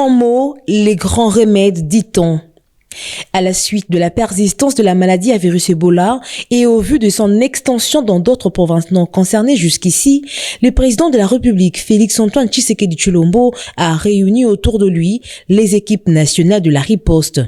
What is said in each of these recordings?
grands mots, les grands remèdes, dit-on. À la suite de la persistance de la maladie à virus Ebola et au vu de son extension dans d'autres provinces non concernées jusqu'ici, le président de la République, Félix-Antoine Tshisekedi Tshilombo, a réuni autour de lui les équipes nationales de la riposte.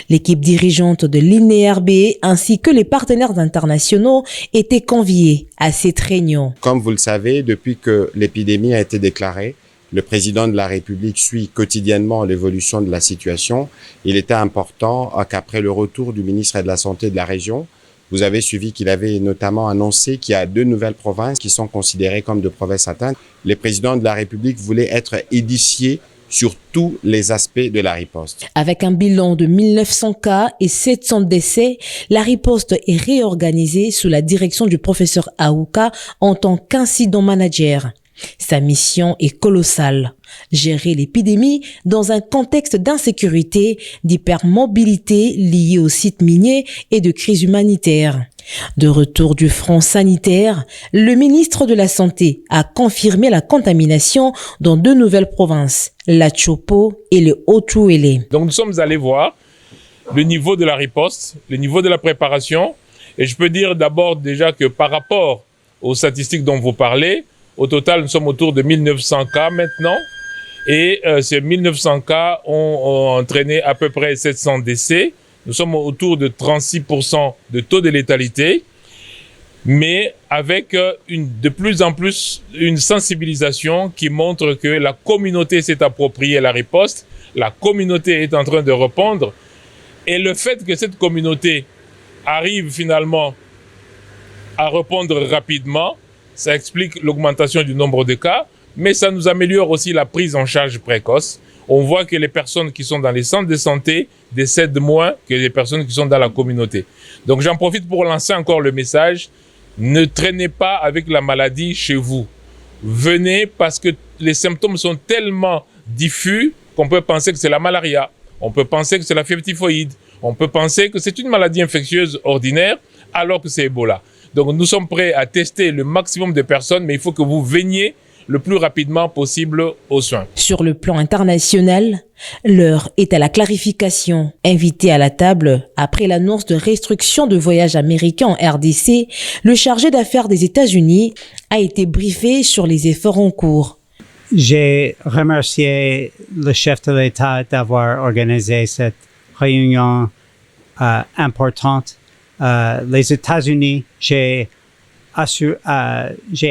L'équipe dirigeante de l'INERB ainsi que les partenaires internationaux étaient conviés à cette réunion. Comme vous le savez, depuis que l'épidémie a été déclarée, le président de la République suit quotidiennement l'évolution de la situation. Il était important qu'après le retour du ministre de la Santé de la région, vous avez suivi qu'il avait notamment annoncé qu'il y a 2 nouvelles provinces qui sont considérées comme de provinces atteintes. Le président de la République voulait être édifié sur tous les aspects de la riposte. Avec un bilan de 1900 cas et 700 décès, la riposte est réorganisée sous la direction du professeur Aouka en tant qu'incident manager. Sa mission est colossale. Gérer l'épidémie dans un contexte d'insécurité, d'hypermobilité liée aux sites miniers et de crise humanitaire. De retour du front sanitaire, le ministre de la Santé a confirmé la contamination dans 2 nouvelles provinces, la Chopo et le Haut-Uélé. Donc nous sommes allés voir le niveau de la riposte, le niveau de la préparation. Et je peux dire d'abord déjà que par rapport aux statistiques dont vous parlez, au total, nous sommes autour de 1900 cas maintenant. Et ces 1900 cas ont entraîné à peu près 700 décès. Nous sommes autour de 36% de taux de létalité, mais avec de plus en plus une sensibilisation qui montre que la communauté s'est appropriée la riposte, la communauté est en train de répondre, et le fait que cette communauté arrive finalement à répondre rapidement, ça explique l'augmentation du nombre de cas, mais ça nous améliore aussi la prise en charge précoce. On voit que les personnes qui sont dans les centres de santé décèdent moins que les personnes qui sont dans la communauté. Donc j'en profite pour lancer encore le message, ne traînez pas avec la maladie chez vous. Venez parce que les symptômes sont tellement diffus qu'on peut penser que c'est la malaria, on peut penser que c'est la fièvre typhoïde, on peut penser que c'est une maladie infectieuse ordinaire alors que c'est Ebola. Donc nous sommes prêts à tester le maximum de personnes, mais il faut que vous veniez le plus rapidement possible aux soins. Sur le plan international, l'heure est à la clarification. Invité à la table après l'annonce de restriction de voyage américain en RDC, le chargé d'affaires des États-Unis a été briefé sur les efforts en cours. J'ai remercié le chef de l'État d'avoir organisé cette réunion importante. Les États-Unis, j'ai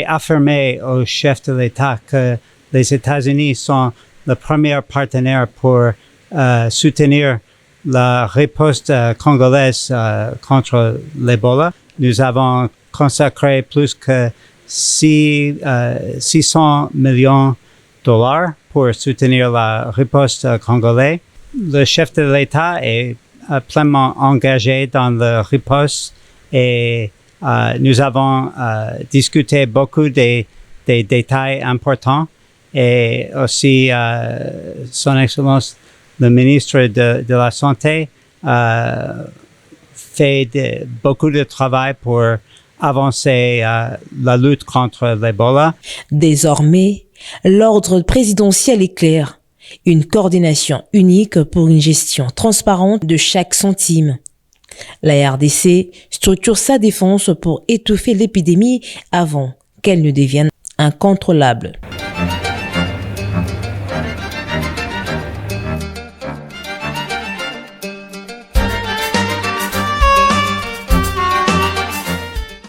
affirmé au chef de l'État que les États-Unis sont le premier partenaire pour soutenir la riposte congolaise contre l'Ebola. Nous avons consacré plus que 600 millions de dollars pour soutenir la riposte congolaise. Le chef de l'État est pleinement engagé dans la riposte et nous avons discuté beaucoup des détails importants et aussi Son Excellence le ministre de la Santé fait beaucoup de travail pour avancer la lutte contre l'Ebola. Désormais, l'ordre présidentiel est clair. Une coordination unique pour une gestion transparente de chaque centime. La RDC structure sa défense pour étouffer l'épidémie avant qu'elle ne devienne incontrôlable.